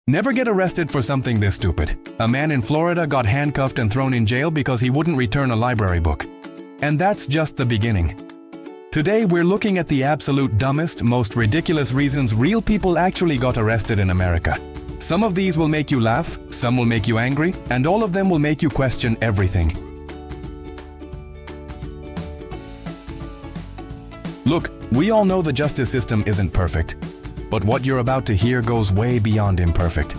Never get arrested for something this stupid. A man in Florida got handcuffed and thrown in jail because he wouldn't return a library book. And that's just the beginning. Today we're looking at the absolute dumbest, most ridiculous reasons real people actually got arrested in America. Some of these will make you laugh, some will make you angry, and all of them will make you question everything. Look, we all know the justice system isn't perfect. But what you're about to hear goes way beyond imperfect.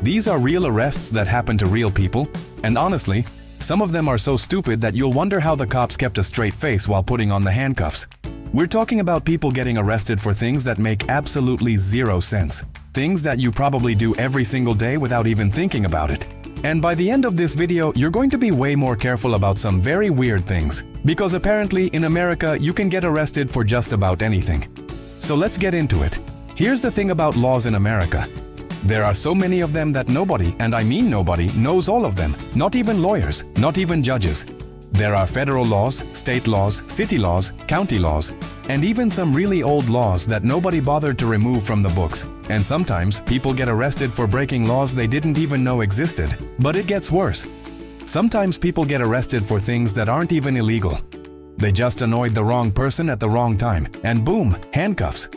These are real arrests that happen to real people, and honestly, some of them are so stupid that you'll wonder how the cops kept a straight face while putting on the handcuffs. We're talking about people getting arrested for things that make absolutely zero sense. Things that you probably do every single day without even thinking about it. And by the end of this video, you're going to be way more careful about some very weird things. Because apparently in America, you can get arrested for just about anything. So let's get into it. Here's the thing about laws in America. There are so many of them that nobody, and I mean nobody, knows all of them. Not even lawyers, not even judges. There are federal laws, state laws, city laws, county laws, and even some really old laws that nobody bothered to remove from the books. And sometimes people get arrested for breaking laws they didn't even know existed. But it gets worse. Sometimes people get arrested for things that aren't even illegal. They just annoyed the wrong person at the wrong time, and boom, handcuffs.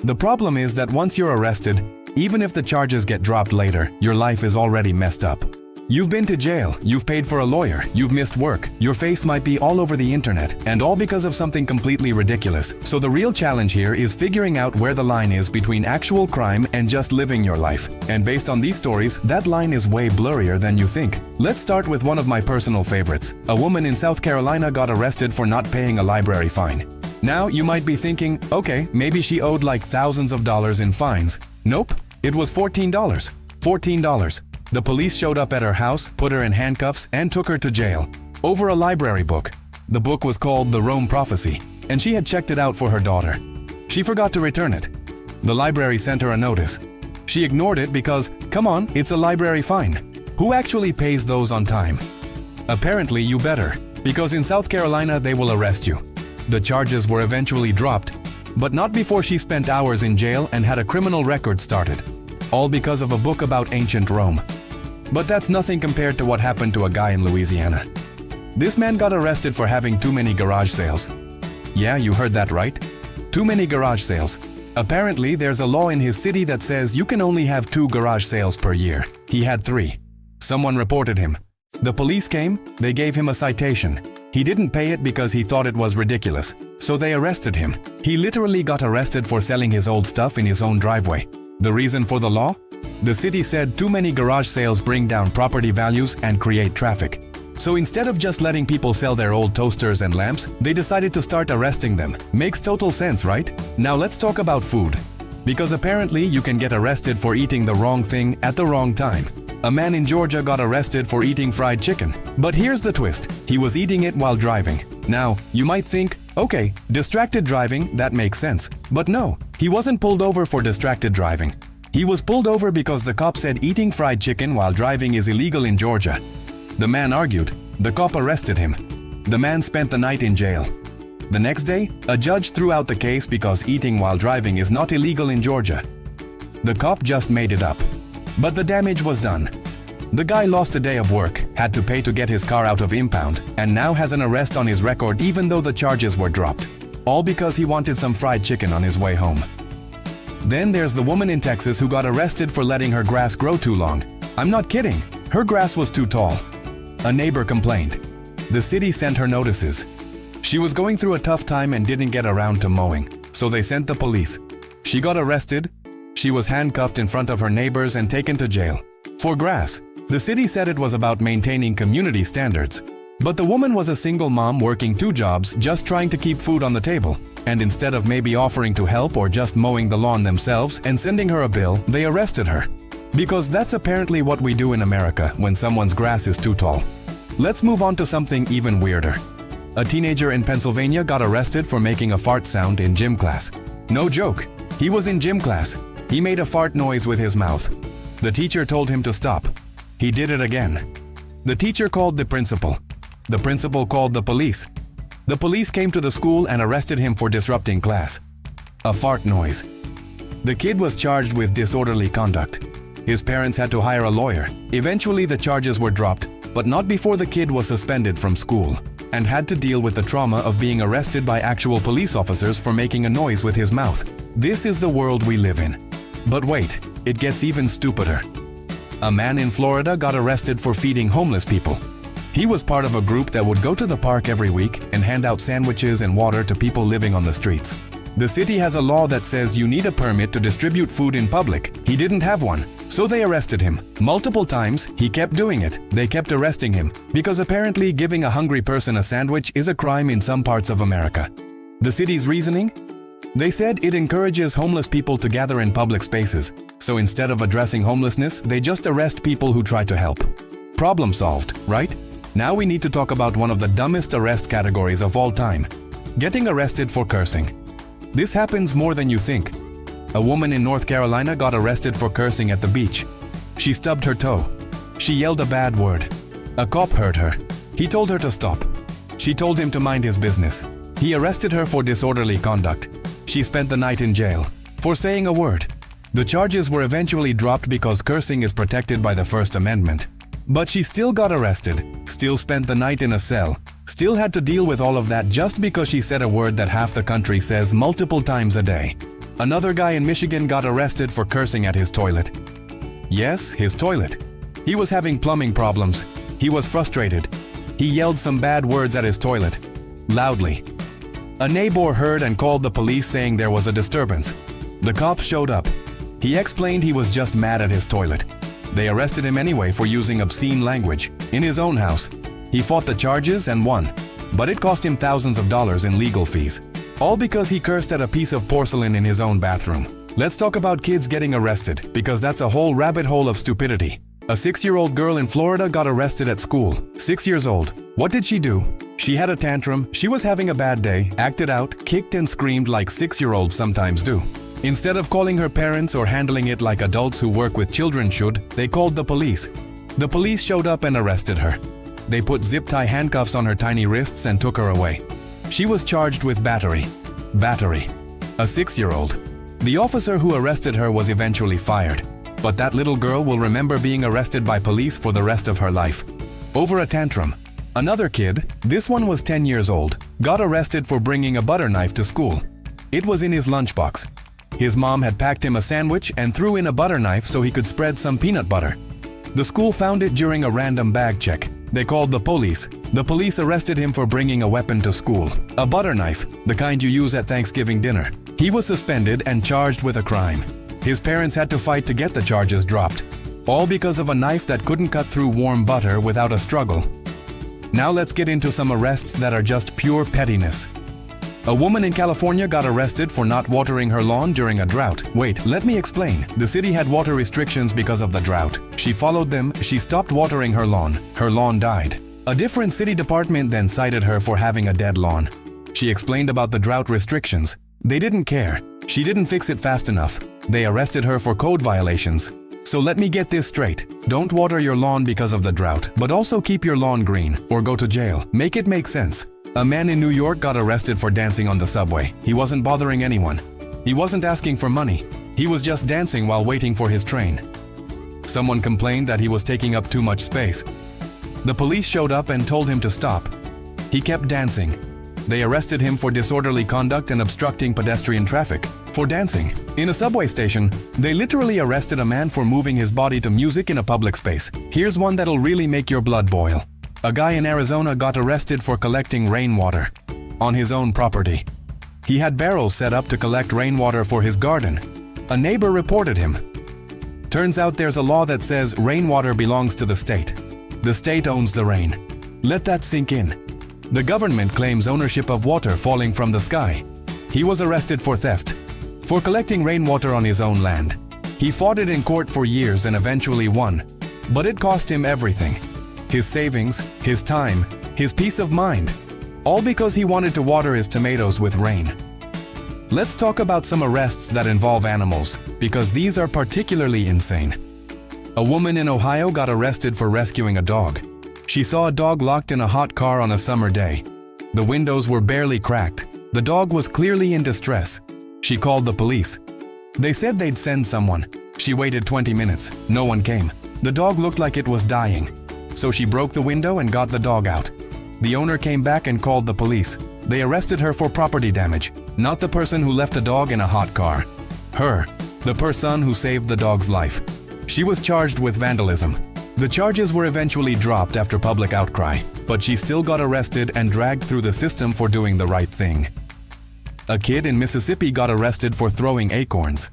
The problem is that once you're arrested, even if the charges get dropped later, your life is already messed up. You've been to jail, you've paid for a lawyer, you've missed work, your face might be all over the internet, and all because of something completely ridiculous. So the real challenge here is figuring out where the line is between actual crime and just living your life. And based on these stories, that line is way blurrier than you think. Let's start with one of my personal favorites. A woman in South Carolina got arrested for not paying a library fine. Now, you might be thinking, okay, maybe she owed like thousands of dollars in fines. Nope, it was $14. $14. The police showed up at her house, put her in handcuffs, and took her to jail. Over a library book. The book was called The Rome Prophecy, and she had checked it out for her daughter. She forgot to return it. The library sent her a notice. She ignored it because, come on, it's a library fine. Who actually pays those on time? Apparently you better, because in South Carolina they will arrest you. The charges were eventually dropped, but not before she spent hours in jail and had a criminal record started. All because of a book about ancient Rome. But that's nothing compared to what happened to a guy in Louisiana. This man got arrested for having too many garage sales. Yeah, you heard that right. Too many garage sales. Apparently, there's a law in his city that says you can only have 2 garage sales per year. He had 3. Someone reported him. The police came, they gave him a citation. He didn't pay it because he thought it was ridiculous. So they arrested him. He literally got arrested for selling his old stuff in his own driveway. The reason for the law? The city said too many garage sales bring down property values and create traffic. So instead of just letting people sell their old toasters and lamps, they decided to start arresting them. Makes total sense, right? Now let's talk about food. Because apparently you can get arrested for eating the wrong thing at the wrong time. A man in Georgia got arrested for eating fried chicken. But here's the twist. He was eating it while driving. Now, you might think, okay, distracted driving, that makes sense. But no, he wasn't pulled over for distracted driving. He was pulled over because the cop said eating fried chicken while driving is illegal in Georgia. The man argued. The cop arrested him. The man spent the night in jail. The next day, a judge threw out the case because eating while driving is not illegal in Georgia. The cop just made it up. But the damage was done. The guy lost a day of work, had to pay to get his car out of impound, and now has an arrest on his record even though the charges were dropped. All because he wanted some fried chicken on his way home. Then there's the woman in Texas who got arrested for letting her grass grow too long. I'm not kidding. Her grass was too tall. A neighbor complained. The city sent her notices. She was going through a tough time and didn't get around to mowing, so they sent the police. She got arrested. She was handcuffed in front of her neighbors and taken to jail. For grass. The city said it was about maintaining community standards. But the woman was a single mom working 2 jobs just trying to keep food on the table. And instead of maybe offering to help or just mowing the lawn themselves and sending her a bill, they arrested her. Because that's apparently what we do in America when someone's grass is too tall. Let's move on to something even weirder. A teenager in Pennsylvania got arrested for making a fart sound in gym class. No joke. He was in gym class. He made a fart noise with his mouth. The teacher told him to stop. He did it again. The teacher called the principal. The principal called the police. The police came to the school and arrested him for disrupting class. A fart noise. The kid was charged with disorderly conduct. His parents had to hire a lawyer. Eventually, the charges were dropped, but not before the kid was suspended from school and had to deal with the trauma of being arrested by actual police officers for making a noise with his mouth. This is the world we live in. But wait, it gets even stupider. A man in Florida got arrested for feeding homeless people. He was part of a group that would go to the park every week and hand out sandwiches and water to people living on the streets. The city has a law that says you need a permit to distribute food in public. He didn't have one, so they arrested him. Multiple times, he kept doing it. They kept arresting him because apparently giving a hungry person a sandwich is a crime in some parts of America. The city's reasoning? They said it encourages homeless people to gather in public spaces, so instead of addressing homelessness, they just arrest people who try to help. Problem solved, right? Now we need to talk about one of the dumbest arrest categories of all time: getting arrested for cursing. This happens more than you think. A woman in North Carolina got arrested for cursing at the beach. She stubbed her toe. She yelled a bad word. A cop heard her. He told her to stop. She told him to mind his business. He arrested her for disorderly conduct. She spent the night in jail for saying a word. The charges were eventually dropped because cursing is protected by the First Amendment. But she still got arrested, still spent the night in a cell, still had to deal with all of that just because she said a word that half the country says multiple times a day. Another guy in Michigan got arrested for cursing at his toilet. Yes, his toilet. He was having plumbing problems. He was frustrated. He yelled some bad words at his toilet, loudly. A neighbor heard and called the police saying there was a disturbance. The cops showed up. He explained he was just mad at his toilet. They arrested him anyway for using obscene language in his own house. He fought the charges and won, but it cost him thousands of dollars in legal fees, all because he cursed at a piece of porcelain in his own bathroom. Let's talk about kids getting arrested, because that's a whole rabbit hole of stupidity. A 6-year-old girl in Florida got arrested at school, 6 years old. What did she do? She had a tantrum, she was having a bad day, acted out, kicked and screamed like 6-year-olds sometimes do. Instead of calling her parents or handling it like adults who work with children should, they called the police. The police showed up and arrested her. They put zip-tie handcuffs on her tiny wrists and took her away. She was charged with battery. Battery. A 6-year-old. The officer who arrested her was eventually fired, but that little girl will remember being arrested by police for the rest of her life. Over a tantrum. Another kid, this one was 10 years old, got arrested for bringing a butter knife to school. It was in his lunchbox. His mom had packed him a sandwich and threw in a butter knife so he could spread some peanut butter. The school found it during a random bag check. They called the police. The police arrested him for bringing a weapon to school. A butter knife, the kind you use at Thanksgiving dinner. He was suspended and charged with a crime. His parents had to fight to get the charges dropped, all because of a knife that couldn't cut through warm butter without a struggle. Now let's get into some arrests that are just pure pettiness. A woman in California got arrested for not watering her lawn during a drought. Wait, let me explain. The city had water restrictions because of the drought. She followed them, she stopped watering her lawn. Her lawn died. A different city department then cited her for having a dead lawn. She explained about the drought restrictions. They didn't care. She didn't fix it fast enough. They arrested her for code violations. So let me get this straight. Don't water your lawn because of the drought, but also keep your lawn green or go to jail. Make it make sense. A man in New York got arrested for dancing on the subway. He wasn't bothering anyone. He wasn't asking for money. He was just dancing while waiting for his train. Someone complained that he was taking up too much space. The police showed up and told him to stop. He kept dancing. They arrested him for disorderly conduct and obstructing pedestrian traffic. For dancing. In a subway station, they literally arrested a man for moving his body to music in a public space. Here's one that'll really make your blood boil. A guy in Arizona got arrested for collecting rainwater on his own property. He had barrels set up to collect rainwater for his garden. A neighbor reported him. Turns out there's a law that says rainwater belongs to the state. The state owns the rain. Let that sink in. The government claims ownership of water falling from the sky. He was arrested for theft, for collecting rainwater on his own land. He fought it in court for years and eventually won, but it cost him everything. His savings, his time, his peace of mind, all because he wanted to water his tomatoes with rain. Let's talk about some arrests that involve animals, because these are particularly insane. A woman in Ohio got arrested for rescuing a dog. She saw a dog locked in a hot car on a summer day. The windows were barely cracked. The dog was clearly in distress. She called the police. They said they'd send someone. She waited 20 minutes. No one came. The dog looked like it was dying. So she broke the window and got the dog out. The owner came back and called the police. They arrested her for property damage, not the person who left a dog in a hot car. Her, the person who saved the dog's life. She was charged with vandalism. The charges were eventually dropped after public outcry, but she still got arrested and dragged through the system for doing the right thing. A kid in Mississippi got arrested for throwing acorns.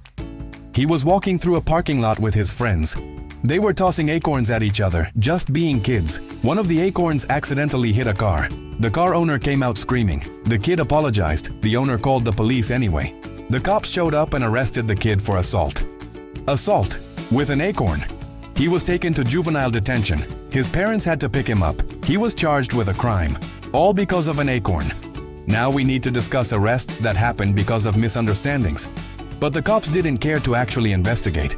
He was walking through a parking lot with his friends. They were tossing acorns at each other, just being kids. One of the acorns accidentally hit a car. The car owner came out screaming. The kid apologized. The owner called the police anyway. The cops showed up and arrested the kid for assault. Assault with an acorn. He was taken to juvenile detention. His parents had to pick him up. He was charged with a crime, all because of an acorn. Now we need to discuss arrests that happened because of misunderstandings. But the cops didn't care to actually investigate.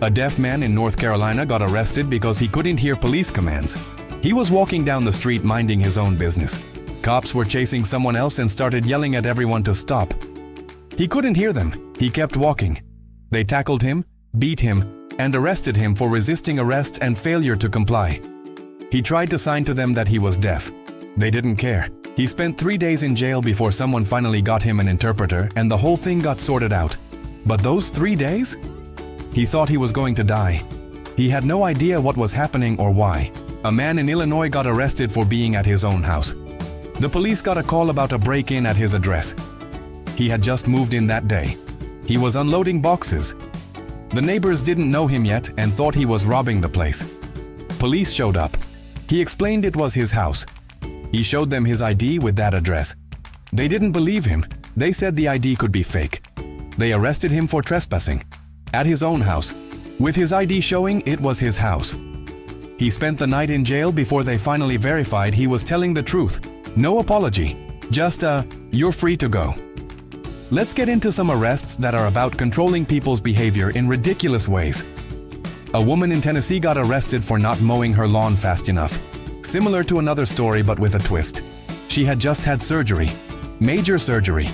A deaf man in North Carolina got arrested because he couldn't hear police commands. He was walking down the street minding his own business. Cops were chasing someone else and started yelling at everyone to stop. He couldn't hear them. He kept walking. They tackled him, beat him, and arrested him for resisting arrest and failure to comply. He tried to sign to them that he was deaf. They didn't care. He spent 3 days in jail before someone finally got him an interpreter and the whole thing got sorted out. But those 3 days? He thought he was going to die. He had no idea what was happening or why. A man in Illinois got arrested for being at his own house. The police got a call about a break-in at his address. He had just moved in that day. He was unloading boxes. The neighbors didn't know him yet and thought he was robbing the place. Police showed up. He explained it was his house. He showed them his ID with that address. They didn't believe him. They said the ID could be fake. They arrested him for trespassing at his own house, with his ID showing it was his house. He spent the night in jail before they finally verified he was telling the truth. No apology, just you're free to go. Let's get into some arrests that are about controlling people's behavior in ridiculous ways. A woman in Tennessee got arrested for not mowing her lawn fast enough. Similar to another story but with a twist. She had just had surgery. Major surgery.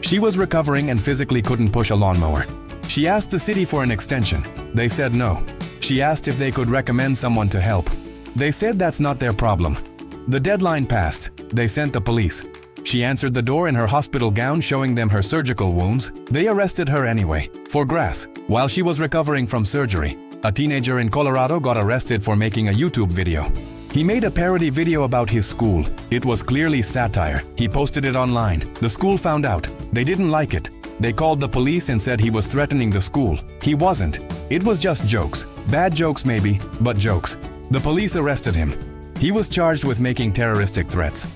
She was recovering and physically couldn't push a lawnmower. She asked the city for an extension. They said no. She asked if they could recommend someone to help. They said that's not their problem. The deadline passed. They sent the police. She answered the door in her hospital gown showing them her surgical wounds. They arrested her anyway, for grass. While she was recovering from surgery, a teenager in Colorado got arrested for making a YouTube video. He made a parody video about his school. It was clearly satire. He posted it online. The school found out. They didn't like it. They called the police and said he was threatening the school. He wasn't. It was just jokes. Bad jokes maybe, but jokes. The police arrested him. He was charged with making terroristic threats.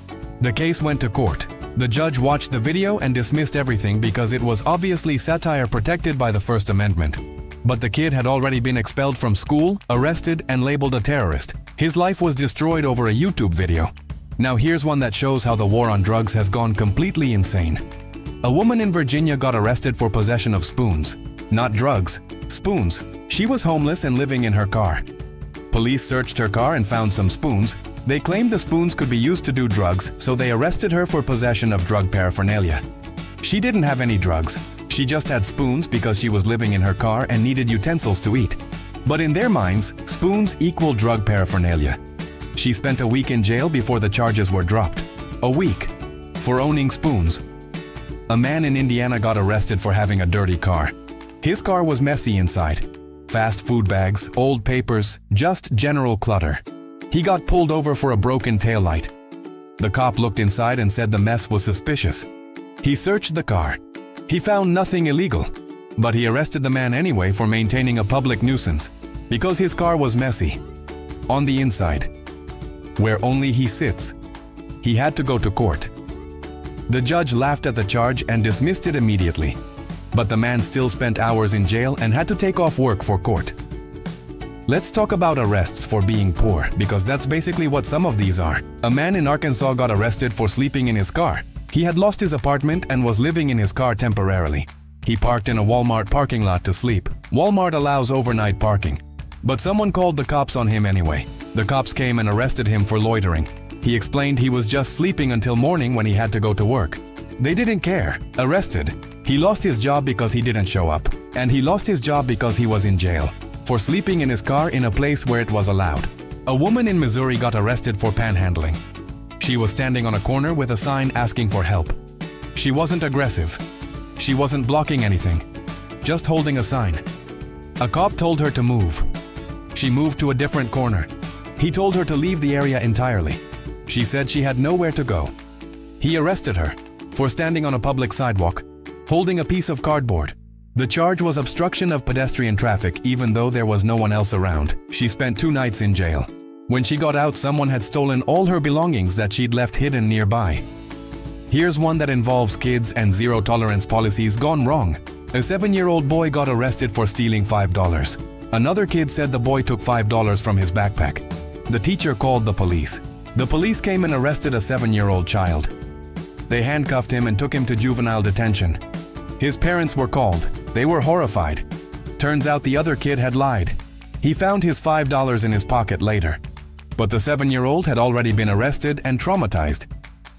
The case went to court. The judge watched the video and dismissed everything because it was obviously satire protected by the First Amendment. But the kid had already been expelled from school, arrested, and labeled a terrorist. His life was destroyed over a YouTube video. Now here's one that shows how the war on drugs has gone completely insane. A woman in Virginia got arrested for possession of spoons. Not drugs, spoons. She was homeless and living in her car. Police searched her car and found some spoons. They claimed the spoons could be used to do drugs, so they arrested her for possession of drug paraphernalia. She didn't have any drugs. She just had spoons because she was living in her car and needed utensils to eat. But in their minds, spoons equal drug paraphernalia. She spent a week in jail before the charges were dropped. A week. For owning spoons. A man in Indiana got arrested for having a dirty car. His car was messy inside. Fast food bags, old papers, just general clutter. He got pulled over for a broken taillight. The cop looked inside and said the mess was suspicious. He searched the car. He found nothing illegal, but he arrested the man anyway for maintaining a public nuisance because his car was messy. On the inside, where only he sits. He had to go to court. The judge laughed at the charge and dismissed it immediately. But the man still spent hours in jail and had to take off work for court. Let's talk about arrests for being poor, because that's basically what some of these are. A man in Arkansas got arrested for sleeping in his car. He had lost his apartment and was living in his car temporarily. He parked in a Walmart parking lot to sleep. Walmart allows overnight parking. But someone called the cops on him anyway. The cops came and arrested him for loitering. He explained he was just sleeping until morning when he had to go to work. They didn't care. Arrested. He lost his job because he didn't show up, and he lost his job because he was in jail for sleeping in his car in a place where it was allowed. A woman in Missouri got arrested for panhandling. She was standing on a corner with a sign asking for help. She wasn't aggressive. She wasn't blocking anything, just holding a sign. A cop told her to move. She moved to a different corner. He told her to leave the area entirely. She said she had nowhere to go. He arrested her for standing on a public sidewalk, holding a piece of cardboard. The charge was obstruction of pedestrian traffic even though there was no one else around. She spent 2 nights in jail. When she got out, someone had stolen all her belongings that she'd left hidden nearby. Here's one that involves kids and zero-tolerance policies gone wrong. A 7-year-old boy got arrested for stealing $5. Another kid said the boy took $5 from his backpack. The teacher called the police. The police came and arrested a 7-year-old child. They handcuffed him and took him to juvenile detention. His parents were called. They were horrified. Turns out the other kid had lied. He found his $5 in his pocket later. But the 7-year-old had already been arrested and traumatized.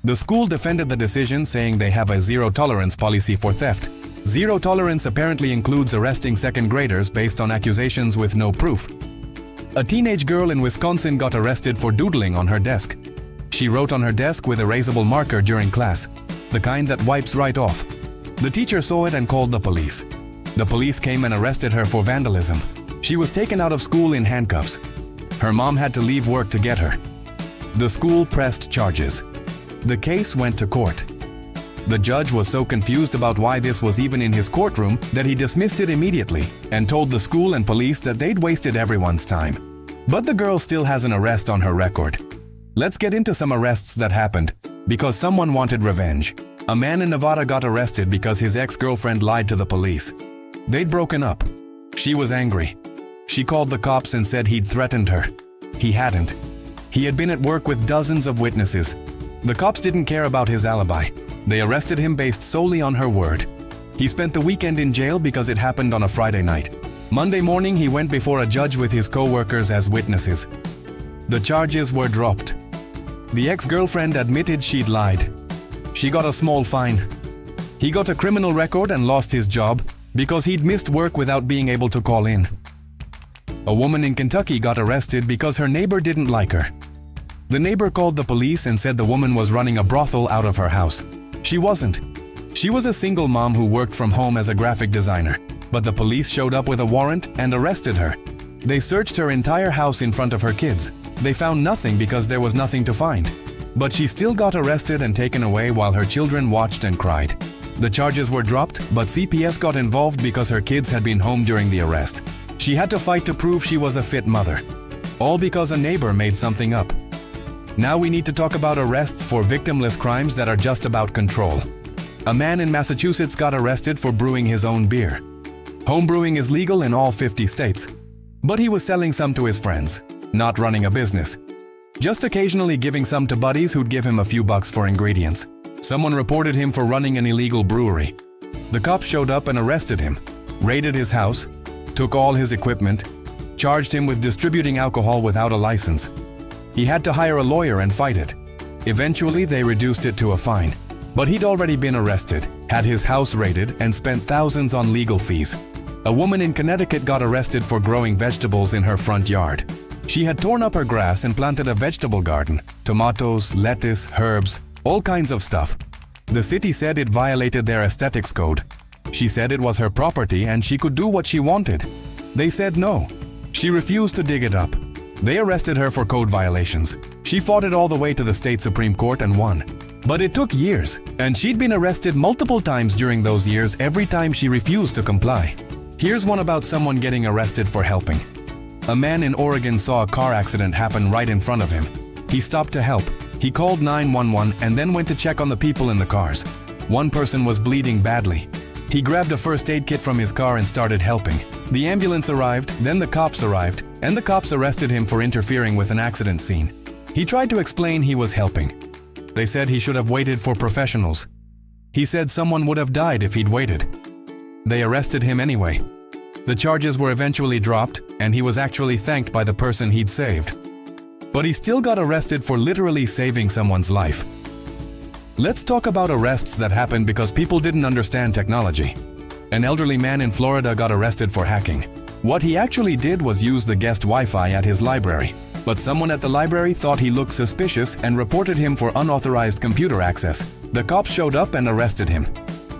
The school defended the decision, saying they have a zero-tolerance policy for theft. Zero tolerance apparently includes arresting second graders based on accusations with no proof. A teenage girl in Wisconsin got arrested for doodling on her desk. She wrote on her desk with erasable marker during class, the kind that wipes right off. The teacher saw it and called the police. The police came and arrested her for vandalism. She was taken out of school in handcuffs. Her mom had to leave work to get her. The school pressed charges. The case went to court. The judge was so confused about why this was even in his courtroom that he dismissed it immediately and told the school and police that they'd wasted everyone's time. But the girl still has an arrest on her record. Let's get into some arrests that happened because someone wanted revenge. A man in Nevada got arrested because his ex-girlfriend lied to the police. They'd broken up. She was angry. She called the cops and said he'd threatened her. He hadn't. He had been at work with dozens of witnesses. The cops didn't care about his alibi. They arrested him based solely on her word. He spent the weekend in jail because it happened on a Friday night. Monday morning, he went before a judge with his co-workers as witnesses. The charges were dropped. The ex-girlfriend admitted she'd lied. She got a small fine. He got a criminal record and lost his job because he'd missed work without being able to call in. A woman in Kentucky got arrested because her neighbor didn't like her. The neighbor called the police and said the woman was running a brothel out of her house. She wasn't. She was a single mom who worked from home as a graphic designer, but the police showed up with a warrant and arrested her. They searched her entire house in front of her kids. They found nothing because there was nothing to find. But she still got arrested and taken away while her children watched and cried. The charges were dropped, but CPS got involved because her kids had been home during the arrest. She had to fight to prove she was a fit mother. All because a neighbor made something up. Now we need to talk about arrests for victimless crimes that are just about control. A man in Massachusetts got arrested for brewing his own beer. Homebrewing is legal in all 50 states. But he was selling some to his friends, not running a business. Just occasionally giving some to buddies who'd give him a few bucks for ingredients. Someone reported him for running an illegal brewery. The cops showed up and arrested him, raided his house, took all his equipment, charged him with distributing alcohol without a license. He had to hire a lawyer and fight it. Eventually, they reduced it to a fine. But he'd already been arrested, had his house raided, and spent thousands on legal fees. A woman in Connecticut got arrested for growing vegetables in her front yard. She had torn up her grass and planted a vegetable garden, tomatoes, lettuce, herbs, all kinds of stuff. The city said it violated their aesthetics code. She said it was her property and she could do what she wanted. They said no. She refused to dig it up. They arrested her for code violations. She fought it all the way to the state Supreme Court and won. But it took years, and she'd been arrested multiple times during those years every time she refused to comply. Here's one about someone getting arrested for helping. A man in Oregon saw a car accident happen right in front of him. He stopped to help. He called 911 and then went to check on the people in the cars. One person was bleeding badly. He grabbed a first aid kit from his car and started helping. The ambulance arrived, then the cops arrived, and the cops arrested him for interfering with an accident scene. He tried to explain he was helping. They said he should have waited for professionals. He said someone would have died if he'd waited. They arrested him anyway. The charges were eventually dropped, and he was actually thanked by the person he'd saved. But he still got arrested for literally saving someone's life. Let's talk about arrests that happened because people didn't understand technology. An elderly man in Florida got arrested for hacking. What he actually did was use the guest Wi-Fi at his library. But someone at the library thought he looked suspicious and reported him for unauthorized computer access. The cops showed up and arrested him.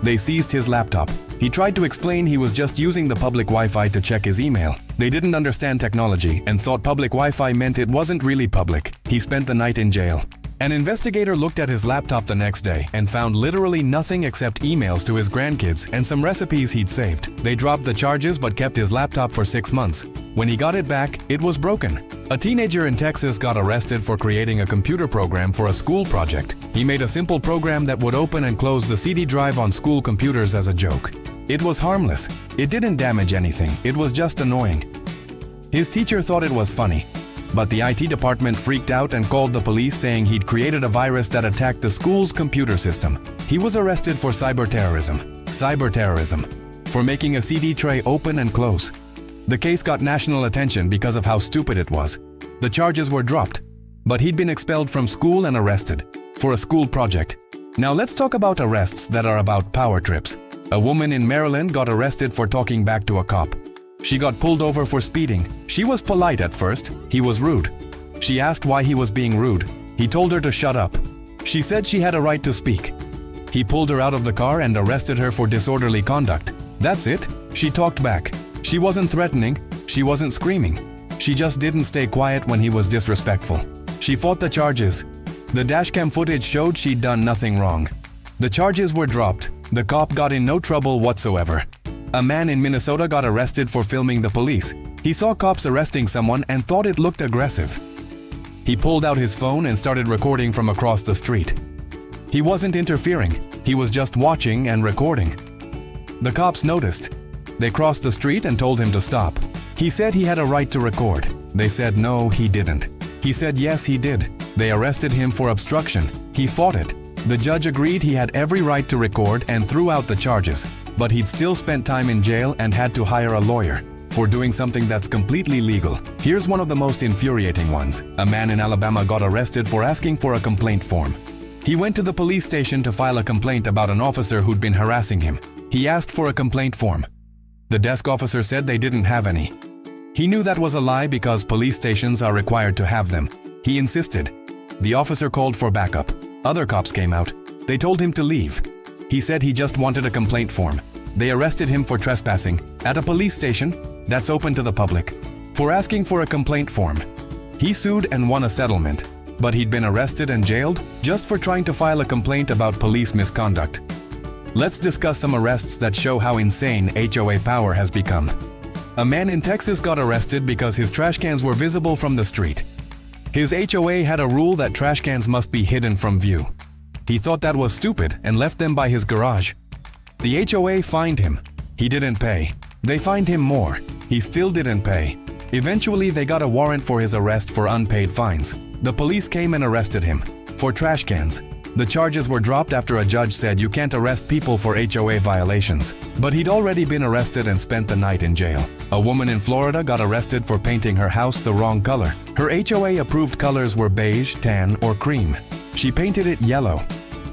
They seized his laptop. He tried to explain he was just using the public Wi-Fi to check his email. They didn't understand technology and thought public Wi-Fi meant it wasn't really public. He spent the night in jail. An investigator looked at his laptop the next day and found literally nothing except emails to his grandkids and some recipes he'd saved. They dropped the charges but kept his laptop for 6 months. When he got it back, it was broken. A teenager in Texas got arrested for creating a computer program for a school project. He made a simple program that would open and close the CD drive on school computers as a joke. It was harmless. It didn't damage anything. It was just annoying. His teacher thought it was funny. But the IT department freaked out and called the police saying he'd created a virus that attacked the school's computer system. He was arrested for cyberterrorism. For making a CD tray open and close. The case got national attention because of how stupid it was. The charges were dropped, but he'd been expelled from school and arrested for a school project. Now let's talk about arrests that are about power trips. A woman in Maryland got arrested for talking back to a cop. She got pulled over for speeding. She was polite at first. He was rude. She asked why he was being rude. He told her to shut up. She said she had a right to speak. He pulled her out of the car and arrested her for disorderly conduct. That's it. She talked back. She wasn't threatening. She wasn't screaming. She just didn't stay quiet when he was disrespectful. She fought the charges. The dashcam footage showed she'd done nothing wrong. The charges were dropped. The cop got in no trouble whatsoever. A man in Minnesota got arrested for filming the police. He saw cops arresting someone and thought it looked aggressive. He pulled out his phone and started recording from across the street. He wasn't interfering. He was just watching and recording. The cops noticed. They crossed the street and told him to stop. He said he had a right to record. They said no, he didn't. He said yes, he did. They arrested him for obstruction. He fought it. The judge agreed he had every right to record and threw out the charges. But he'd still spent time in jail and had to hire a lawyer for doing something that's completely legal. Here's one of the most infuriating ones. A man in Alabama got arrested for asking for a complaint form. He went to the police station to file a complaint about an officer who'd been harassing him. He asked for a complaint form. The desk officer said they didn't have any. He knew that was a lie because police stations are required to have them. He insisted. The officer called for backup. Other cops came out. They told him to leave. He said he just wanted a complaint form. They arrested him for trespassing at a police station that's open to the public for asking for a complaint form. He sued and won a settlement, but he'd been arrested and jailed just for trying to file a complaint about police misconduct. Let's discuss some arrests that show how insane HOA power has become. A man in Texas got arrested because his trash cans were visible from the street. His HOA had a rule that trash cans must be hidden from view. He thought that was stupid and left them by his garage. The HOA fined him. He didn't pay. They fined him more. He still didn't pay. Eventually, they got a warrant for his arrest for unpaid fines. The police came and arrested him for trash cans. The charges were dropped after a judge said you can't arrest people for HOA violations. But he'd already been arrested and spent the night in jail. A woman in Florida got arrested for painting her house the wrong color. Her HOA-approved colors were beige, tan, or cream. She painted it yellow,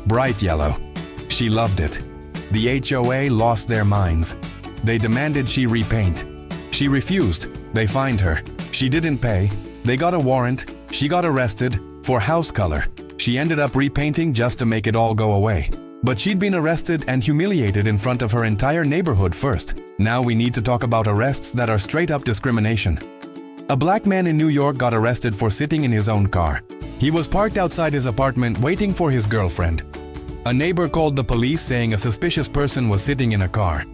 bright yellow. She loved it. The HOA lost their minds. They demanded she repaint. She refused. They fined her. She didn't pay. They got a warrant. She got arrested for house color. She ended up repainting just to make it all go away. But she'd been arrested and humiliated in front of her entire neighborhood first. Now we need to talk about arrests that are straight up discrimination. A black man in New York got arrested for sitting in his own car. He was parked outside his apartment waiting for his girlfriend. A neighbor called the police saying a suspicious person was sitting in a car.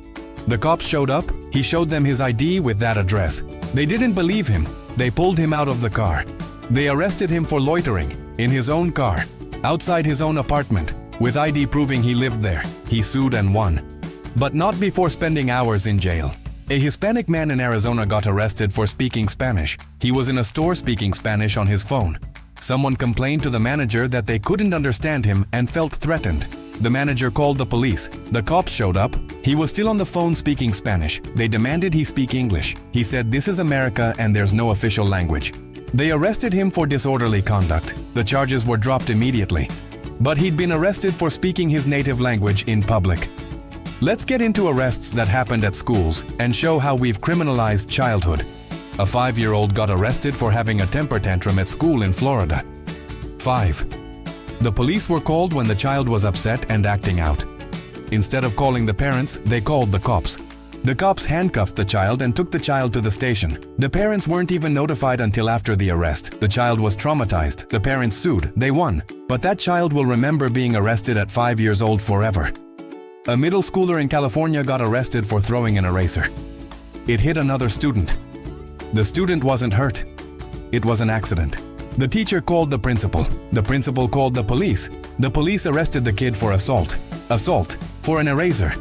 The cops showed up. He showed them his ID with that address. They didn't believe him. They pulled him out of the car. They arrested him for loitering in his own car, outside his own apartment, with ID proving he lived there. He sued and won. But not before spending hours in jail. A Hispanic man in Arizona got arrested for speaking Spanish. He was in a store speaking Spanish on his phone. Someone complained to the manager that they couldn't understand him and felt threatened. The manager called the police. The cops showed up. He was still on the phone speaking Spanish. They demanded he speak English. He said this is America and there's no official language. They arrested him for disorderly conduct. The charges were dropped immediately. but he'd been arrested for speaking his native language in public. Let's get into arrests that happened at schools and show how we've criminalized childhood. A 5-year-old got arrested for having a temper tantrum at school in Florida. 5. The police were called when the child was upset and acting out. Instead of calling the parents, they called the cops. The cops handcuffed the child and took the child to the station. The parents weren't even notified until after the arrest. The child was traumatized. The parents sued. They won. But that child will remember being arrested at 5 years old forever. A middle schooler in California got arrested for throwing an eraser. It hit another student. The student wasn't hurt. It was an accident. The teacher called the principal. The principal called the police. The police arrested the kid for assault. Assault for an eraser.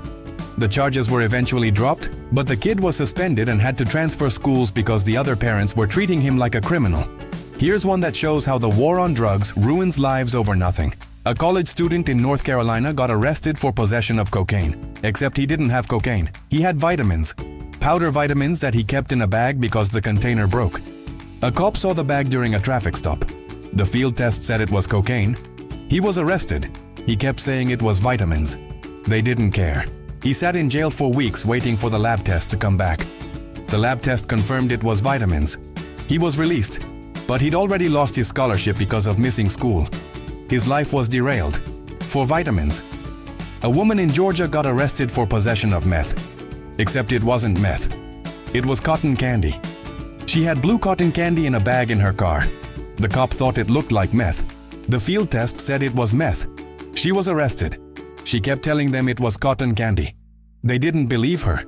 The charges were eventually dropped, but the kid was suspended and had to transfer schools because the other parents were treating him like a criminal. Here's one that shows how the war on drugs ruins lives over nothing. A college student in North Carolina got arrested for possession of cocaine. Except he didn't have cocaine. He had vitamins. Powder vitamins that he kept in a bag because the container broke. A cop saw the bag during a traffic stop. The field test said it was cocaine. He was arrested. He kept saying it was vitamins. They didn't care. He sat in jail for weeks waiting for the lab test to come back. The lab test confirmed it was vitamins. He was released, but he'd already lost his scholarship because of missing school. His life was derailed. For vitamins. A woman in Georgia got arrested for possession of meth. Except it wasn't meth. It was cotton candy. She had blue cotton candy in a bag in her car. The cop thought it looked like meth. The field test said it was meth. She was arrested. She kept telling them it was cotton candy. They didn't believe her.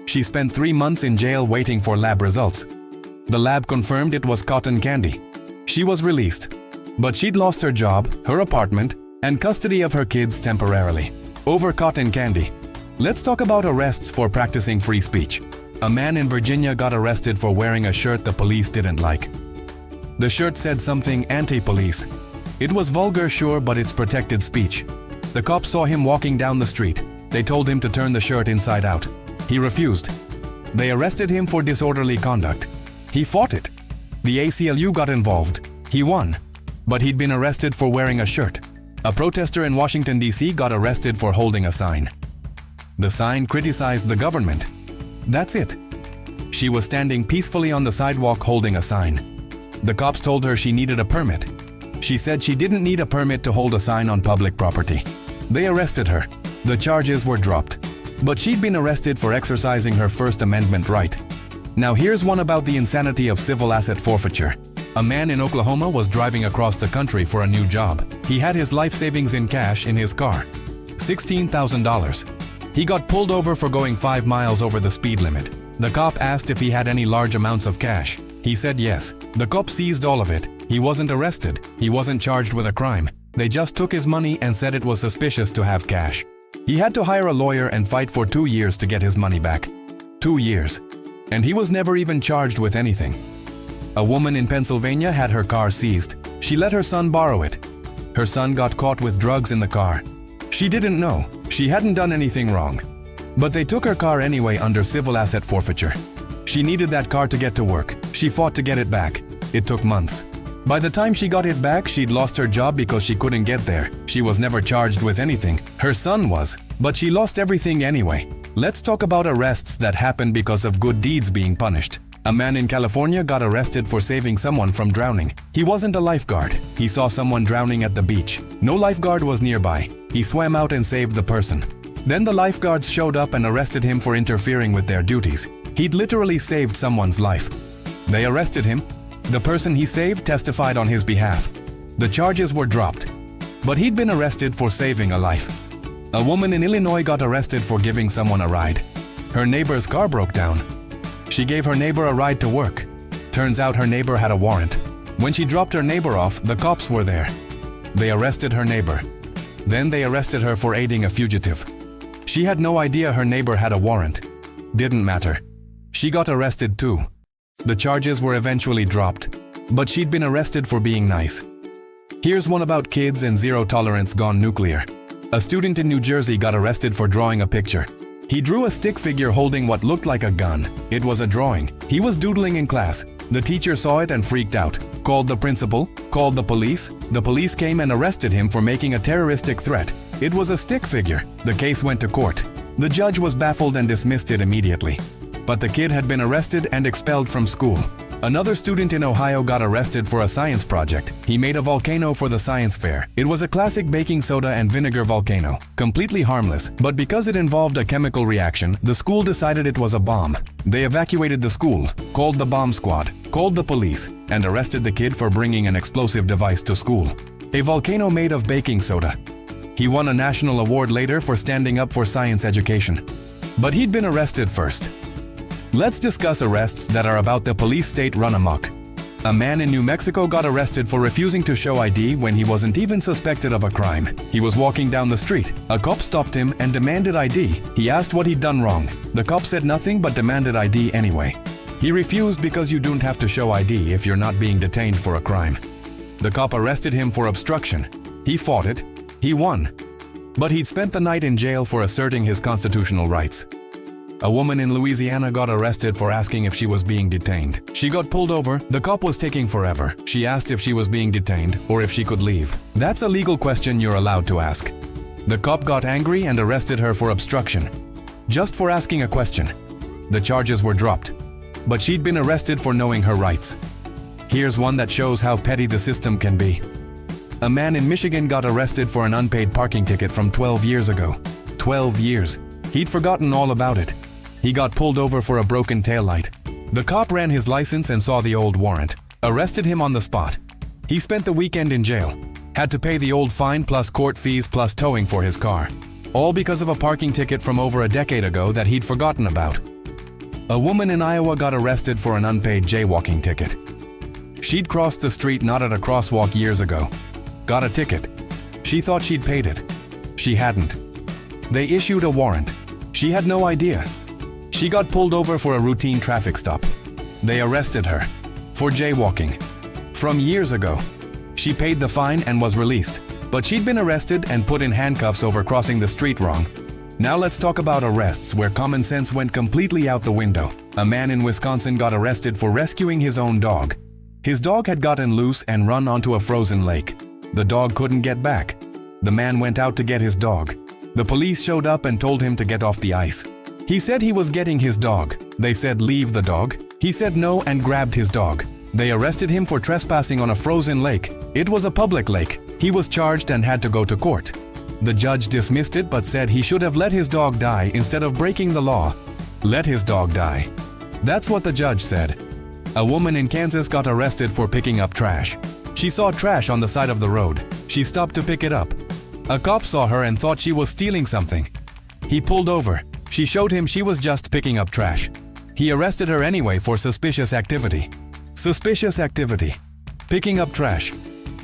She spent 3 months in jail waiting for lab results. The lab confirmed it was cotton candy. She was released, but she'd lost her job, her apartment, and custody of her kids temporarily. Over cotton candy. Let's talk about arrests for practicing free speech. A man in Virginia got arrested for wearing a shirt the police didn't like. The shirt said something anti-police. It was vulgar, sure, but it's protected speech. The cops saw him walking down the street. They told him to turn the shirt inside out. He refused. They arrested him for disorderly conduct. He fought it. The ACLU got involved. He won. But he'd been arrested for wearing a shirt. A protester in Washington, D.C. got arrested for holding a sign. The sign criticized the government. That's it. She was standing peacefully on the sidewalk holding a sign. The cops told her she needed a permit. She said she didn't need a permit to hold a sign on public property. They arrested her. The charges were dropped. But she'd been arrested for exercising her First Amendment right. Now here's one about the insanity of civil asset forfeiture. A man in Oklahoma was driving across the country for a new job. He had his life savings in cash in his car. $16,000. He got pulled over for going 5 miles over the speed limit. The cop asked if he had any large amounts of cash. He said yes. The cop seized all of it. He wasn't arrested. He wasn't charged with a crime. They just took his money and said it was suspicious to have cash. He had to hire a lawyer and fight for 2 years to get his money back. 2 years. And he was never even charged with anything. A woman in Pennsylvania had her car seized. She let her son borrow it. Her son got caught with drugs in the car. She didn't know. She hadn't done anything wrong. But they took her car anyway under civil asset forfeiture. She needed that car to get to work. She fought to get it back. It took months. By the time she got it back, she'd lost her job because she couldn't get there. She was never charged with anything. Her son was. But she lost everything anyway. Let's talk about arrests that happened because of good deeds being punished. A man in California got arrested for saving someone from drowning. He wasn't a lifeguard. He saw someone drowning at the beach. No lifeguard was nearby. He swam out and saved the person. Then the lifeguards showed up and arrested him for interfering with their duties. He'd literally saved someone's life. They arrested him. The person he saved testified on his behalf. The charges were dropped. But he'd been arrested for saving a life. A woman in Illinois got arrested for giving someone a ride. Her neighbor's car broke down. She gave her neighbor a ride to work. Turns out her neighbor had a warrant. When she dropped her neighbor off, the cops were there. They arrested her neighbor. Then they arrested her for aiding a fugitive. She had no idea her neighbor had a warrant. Didn't matter. She got arrested too. The charges were eventually dropped, but she'd been arrested for being nice. Here's one about kids and zero tolerance gone nuclear. A student in New Jersey got arrested for drawing a picture. He drew a stick figure holding what looked like a gun. It was a drawing. He was doodling in class. The teacher saw it and freaked out, called the principal, called the police. The police came and arrested him for making a terroristic threat. It was a stick figure. The case went to court. The judge was baffled and dismissed it immediately. But the kid had been arrested and expelled from school. Another student in Ohio got arrested for a science project. He made a volcano for the science fair. It was a classic baking soda and vinegar volcano, completely harmless, but because it involved a chemical reaction, the school decided it was a bomb. They evacuated the school, called the bomb squad, called the police, and arrested the kid for bringing an explosive device to school. A volcano made of baking soda. He won a national award later for standing up for science education. But he'd been arrested first. Let's discuss arrests that are about the police state run amok. A man in New Mexico got arrested for refusing to show ID when he wasn't even suspected of a crime. He was walking down the street. A cop stopped him and demanded ID. He asked what he'd done wrong. The cop said nothing but demanded ID anyway. He refused because you don't have to show ID if you're not being detained for a crime. The cop arrested him for obstruction. He fought it. He won. But he'd spent the night in jail for asserting his constitutional rights. A woman in Louisiana got arrested for asking if she was being detained. She got pulled over. The cop was taking forever. She asked if she was being detained or if she could leave. That's a legal question you're allowed to ask. The cop got angry and arrested her for obstruction, just for asking a question. The charges were dropped, but she'd been arrested for knowing her rights. Here's one that shows how petty the system can be. A man in Michigan got arrested for an unpaid parking ticket from 12 years ago. 12 years. He'd forgotten all about it. He got pulled over for a broken taillight. The cop ran his license and saw the old warrant, arrested him on the spot. He spent the weekend in jail, had to pay the old fine plus court fees plus towing for his car, all because of a parking ticket from over a decade ago that he'd forgotten about. A woman in Iowa got arrested for an unpaid jaywalking ticket. She'd crossed the street not at a crosswalk years ago. Got a ticket. She thought she'd paid it. She hadn't. They issued a warrant. She had no idea. She got pulled over for a routine traffic stop. They arrested her for jaywalking. From years ago, she paid the fine and was released, but she'd been arrested and put in handcuffs over crossing the street wrong. Now let's talk about arrests where common sense went completely out the window. A man in Wisconsin got arrested for rescuing his own dog. His dog had gotten loose and run onto a frozen lake. The dog couldn't get back. The man went out to get his dog. The police showed up and told him to get off the ice. He said he was getting his dog. They said leave the dog. He said no and grabbed his dog. They arrested him for trespassing on a frozen lake. It was a public lake. He was charged and had to go to court. The judge dismissed it but said he should have let his dog die instead of breaking the law. Let his dog die. That's what the judge said. A woman in Kansas got arrested for picking up trash. She saw trash on the side of the road. She stopped to pick it up. A cop saw her and thought she was stealing something. He pulled over. She showed him she was just picking up trash. He arrested her anyway for suspicious activity. Suspicious activity. Picking up trash.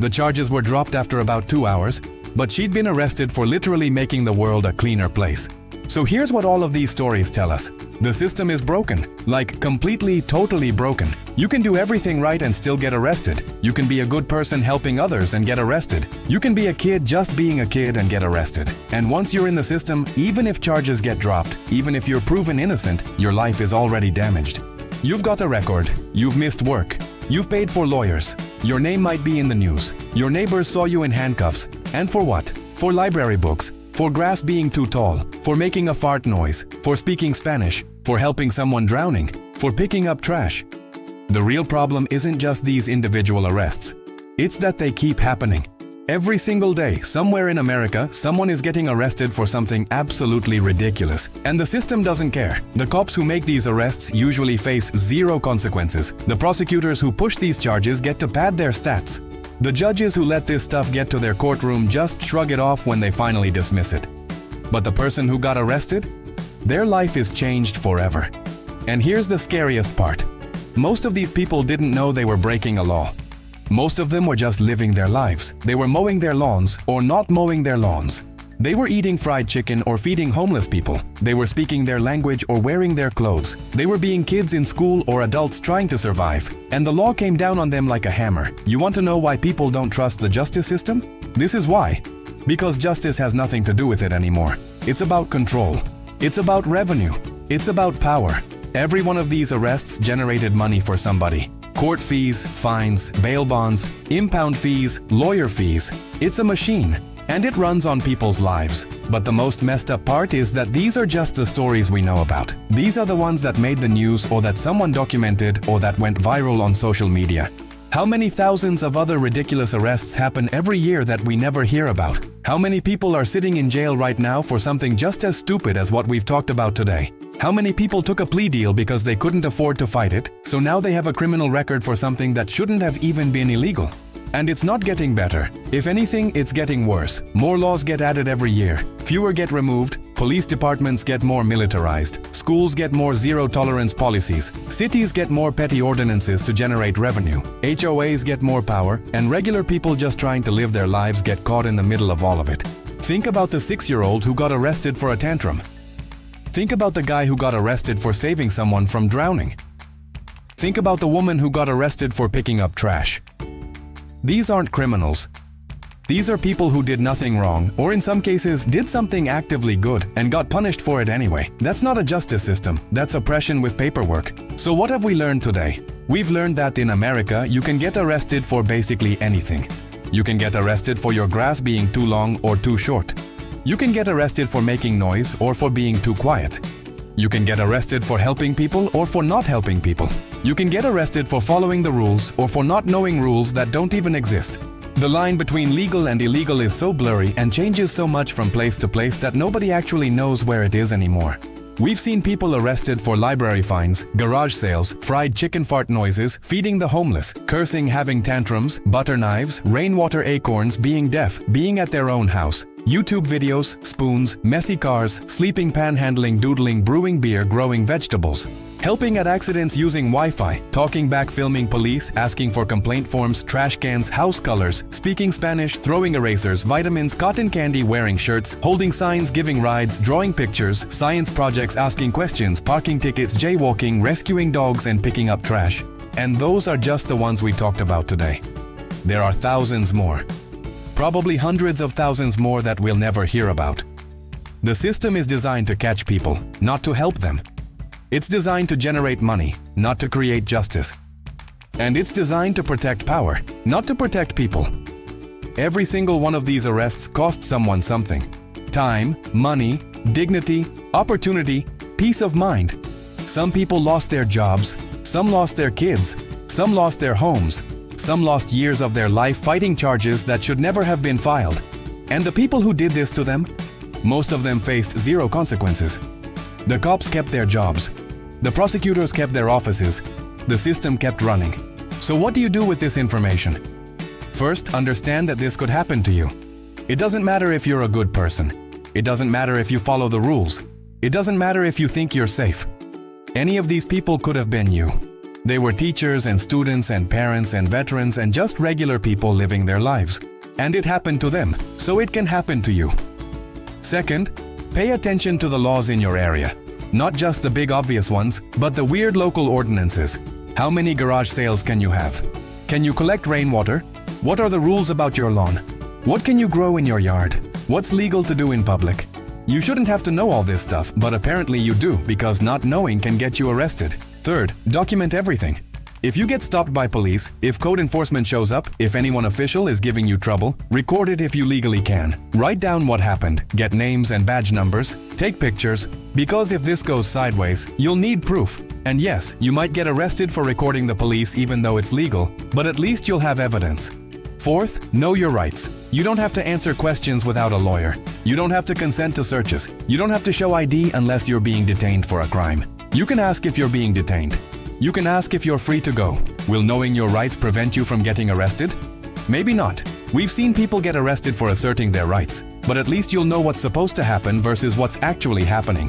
The charges were dropped after about 2 hours, but she'd been arrested for literally making the world a cleaner place. So here's what all of these stories tell us. The system is broken, like completely, totally broken. You can do everything right and still get arrested. You can be a good person helping others and get arrested. You can be a kid just being a kid and get arrested. And once you're in the system, even if charges get dropped, even if you're proven innocent, your life is already damaged. You've got a record. You've missed work. You've paid for lawyers. Your name might be in the news. Your neighbors saw you in handcuffs. And for what? For library books. For grass being too tall, for making a fart noise, for speaking Spanish, for helping someone drowning, for picking up trash. The real problem isn't just these individual arrests. It's that they keep happening. Every single day, somewhere in America, someone is getting arrested for something absolutely ridiculous. And the system doesn't care. The cops who make these arrests usually face zero consequences. The prosecutors who push these charges get to pad their stats. The judges who let this stuff get to their courtroom just shrug it off when they finally dismiss it. But the person who got arrested? Their life is changed forever. And here's the scariest part. Most of these people didn't know they were breaking a law. Most of them were just living their lives. They were mowing their lawns or not mowing their lawns. They were eating fried chicken or feeding homeless people. They were speaking their language or wearing their clothes. They were being kids in school or adults trying to survive. And the law came down on them like a hammer. You want to know why people don't trust the justice system? This is why. Because justice has nothing to do with it anymore. It's about control. It's about revenue. It's about power. Every one of these arrests generated money for somebody. Court fees, fines, bail bonds, impound fees, lawyer fees. It's a machine, and it runs on people's lives. But the most messed up part is that these are just the stories we know about. These are the ones that made the news, or that someone documented, or that went viral on social media. How many thousands of other ridiculous arrests happen every year that we never hear about? How many people are sitting in jail right now for something just as stupid as what we've talked about today? How many people took a plea deal because they couldn't afford to fight it, so now they have a criminal record for something that shouldn't have even been illegal? And it's not getting better. If anything, it's getting worse. More laws get added every year. Fewer get removed. Police departments get more militarized. Schools get more zero-tolerance policies. Cities get more petty ordinances to generate revenue. HOAs get more power. And regular people just trying to live their lives get caught in the middle of all of it. Think about the 6-year-old who got arrested for a tantrum. Think about the guy who got arrested for saving someone from drowning. Think about the woman who got arrested for picking up trash. These aren't criminals. These are people who did nothing wrong, or in some cases did something actively good and got punished for it anyway. That's not a justice system, that's oppression with paperwork. So what have we learned today? We've learned that in America, you can get arrested for basically anything. You can get arrested for your grass being too long or too short. You can get arrested for making noise or for being too quiet. You can get arrested for helping people or for not helping people. You can get arrested for following the rules or for not knowing rules that don't even exist. The line between legal and illegal is so blurry and changes so much from place to place that nobody actually knows where it is anymore. We've seen people arrested for library fines, garage sales, fried chicken fart noises, feeding the homeless, cursing, having tantrums, butter knives, rainwater acorns, being deaf, being at their own house, YouTube videos, spoons, messy cars, sleeping, panhandling, doodling, brewing beer, growing vegetables, helping at accidents using Wi-Fi, talking back, filming police, asking for complaint forms, trash cans, house colors, speaking Spanish, throwing erasers, vitamins, cotton candy, wearing shirts, holding signs, giving rides, drawing pictures, science projects, asking questions, parking tickets, jaywalking, rescuing dogs, and picking up trash. And those are just the ones we talked about today. There are thousands more. Probably hundreds of thousands more that we'll never hear about. The system is designed to catch people, not to help them. It's designed to generate money, not to create justice. And it's designed to protect power, not to protect people. Every single one of these arrests cost someone something. Time, money, dignity, opportunity, peace of mind. Some people lost their jobs, some lost their kids, some lost their homes, some lost years of their life fighting charges that should never have been filed. And the people who did this to them, most of them faced zero consequences. The cops kept their jobs. The prosecutors kept their offices. The system kept running. So what do you do with this information? First, understand that this could happen to you. It doesn't matter if you're a good person. It doesn't matter if you follow the rules. It doesn't matter if you think you're safe. Any of these people could have been you. They were teachers and students and parents and veterans and just regular people living their lives. And it happened to them, so it can happen to you. Second, pay attention to the laws in your area. Not just the big obvious ones, but the weird local ordinances. How many garage sales can you have? Can you collect rainwater? What are the rules about your lawn? What can you grow in your yard? What's legal to do in public? You shouldn't have to know all this stuff, but apparently you do, because not knowing can get you arrested. Third, document everything. If you get stopped by police, if code enforcement shows up, if anyone official is giving you trouble, record it if you legally can. Write down what happened, get names and badge numbers, take pictures, because if this goes sideways, you'll need proof. And yes, you might get arrested for recording the police even though it's legal, but at least you'll have evidence. Fourth, know your rights. You don't have to answer questions without a lawyer. You don't have to consent to searches. You don't have to show ID unless you're being detained for a crime. You can ask if you're being detained. You can ask if you're free to go. Will knowing your rights prevent you from getting arrested? Maybe not. We've seen people get arrested for asserting their rights, but at least you'll know what's supposed to happen versus what's actually happening.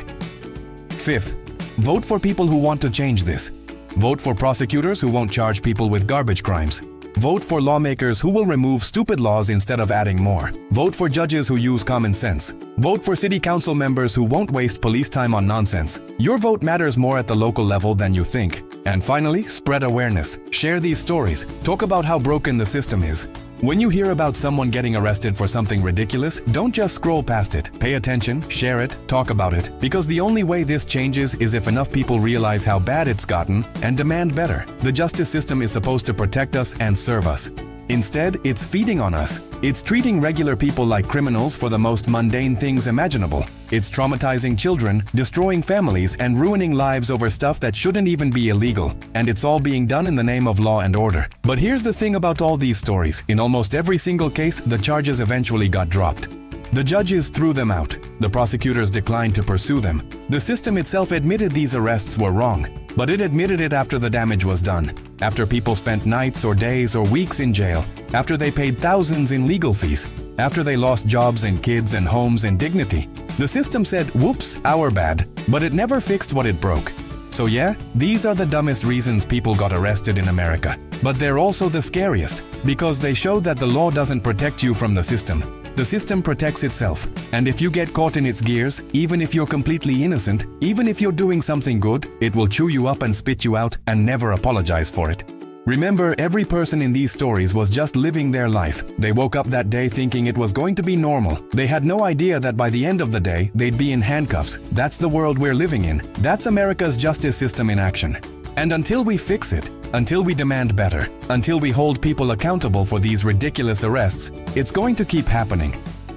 Fifth, vote for people who want to change this. Vote for prosecutors who won't charge people with garbage crimes. Vote for lawmakers who will remove stupid laws instead of adding more. Vote for judges who use common sense. Vote for city council members who won't waste police time on nonsense. Your vote matters more at the local level than you think. And finally, spread awareness. Share these stories. Talk about how broken the system is. When you hear about someone getting arrested for something ridiculous, don't just scroll past it. Pay attention, share it, talk about it, because the only way this changes is if enough people realize how bad it's gotten and demand better. The justice system is supposed to protect us and serve us. Instead, it's feeding on us. It's treating regular people like criminals for the most mundane things imaginable. It's traumatizing children, destroying families, and ruining lives over stuff that shouldn't even be illegal. And it's all being done in the name of law and order. But here's the thing about all these stories. In almost every single case, the charges eventually got dropped. The judges threw them out. The prosecutors declined to pursue them. The system itself admitted these arrests were wrong, but it admitted it after the damage was done, after people spent nights or days or weeks in jail, after they paid thousands in legal fees, after they lost jobs and kids and homes and dignity. The system said, "Whoops, our bad," but it never fixed what it broke. So yeah, these are the dumbest reasons people got arrested in America. But they're also the scariest, because they show that the law doesn't protect you from the system. The system protects itself, and if you get caught in its gears, even if you're completely innocent, even if you're doing something good, it will chew you up and spit you out and never apologize for it. Remember, every person in these stories was just living their life. They woke up that day thinking it was going to be normal. They had no idea that by the end of the day, they'd be in handcuffs. That's the world we're living in. That's America's justice system in action. And until we fix it, until we demand better, until we hold people accountable for these ridiculous arrests, it's going to keep happening.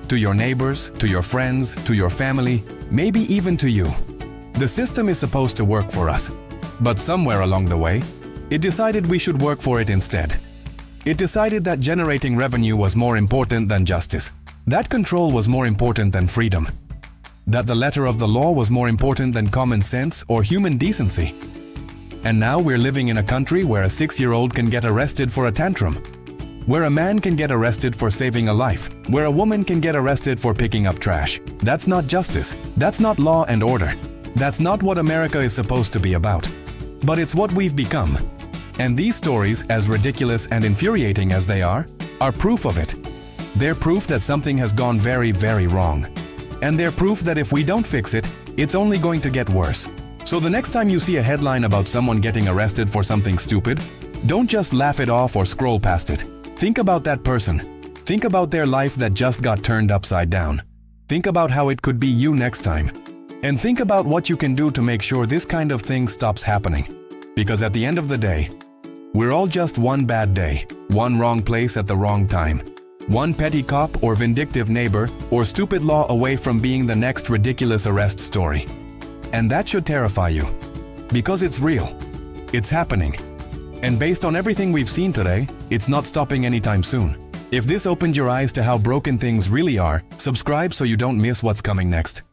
To your neighbors, to your friends, to your family, maybe even to you. The system is supposed to work for us. But somewhere along the way, it decided we should work for it instead. It decided that generating revenue was more important than justice. That control was more important than freedom. That the letter of the law was more important than common sense or human decency. And now we're living in a country where a 6-year-old can get arrested for a tantrum, where a man can get arrested for saving a life, where a woman can get arrested for picking up trash. That's not justice. That's not law and order. That's not what America is supposed to be about. But it's what we've become. And these stories, as ridiculous and infuriating as they are proof of it. They're proof that something has gone very, very wrong. And they're proof that if we don't fix it, it's only going to get worse. So the next time you see a headline about someone getting arrested for something stupid, don't just laugh it off or scroll past it. Think about that person. Think about their life that just got turned upside down. Think about how it could be you next time. And think about what you can do to make sure this kind of thing stops happening. Because at the end of the day, we're all just one bad day, one wrong place at the wrong time, one petty cop or vindictive neighbor or stupid law away from being the next ridiculous arrest story. And that should terrify you. Because it's real. It's happening. And based on everything we've seen today, it's not stopping anytime soon. If this opened your eyes to how broken things really are, subscribe so you don't miss what's coming next.